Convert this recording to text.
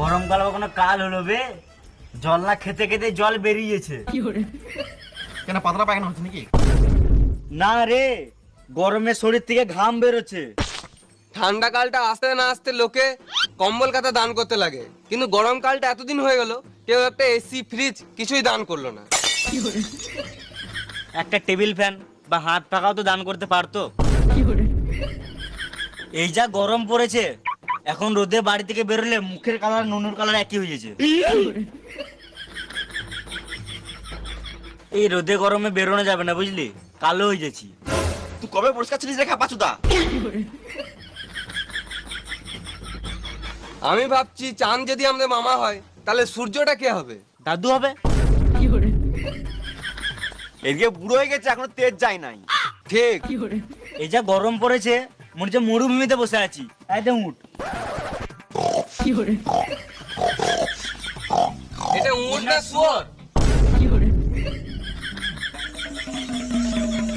গরমকাল কোনো কাল হলো বে, জল না খেতে খেতে জল বেরিয়েছে। কেন পাতলা পায়খানা হচ্ছে নাকি? না রে, গরমে শরীর থেকে ঘাম বেরোচ্ছে। ঠান্ডা কালটা আসতে না আসতে লোকে কম্বল কাতা দান করতে লাগে, কিন্তু গরমকালটা এতদিন হয়ে গেল কেউ একটা এসি ফ্রিজ কিছুই দান করলো না। একটা টেবিল ফ্যান বা হাত পাখাও তো দান করতে পারতো। এই যা গরম পড়েছে, এখন রোদে বাড়ি থেকে বেরোলে মুখের কালার নুনুর কালার একই হয়ে যাচ্ছে। এই রোদে গরমে বেরোনো যাবে না, বুঝলি, কালো হয়ে যাচ্ছি। তুই কবে পরিষ্কার ছিলিস রে পাচুদা? আমি ভাবছি চাঁদ যদি আমাদের মামা হয় তাহলে সূর্যটা কে হবে? দাদু হবে। এদিকে বুড়ো হয়ে গেছে, এখনো তেজ যায় নাই। ঠিক। এই যা গরম পড়েছে, মনে হচ্ছে মরুভূমিতে বসে আছি। একদম উঠ। এটা উঠ না শুয়োর?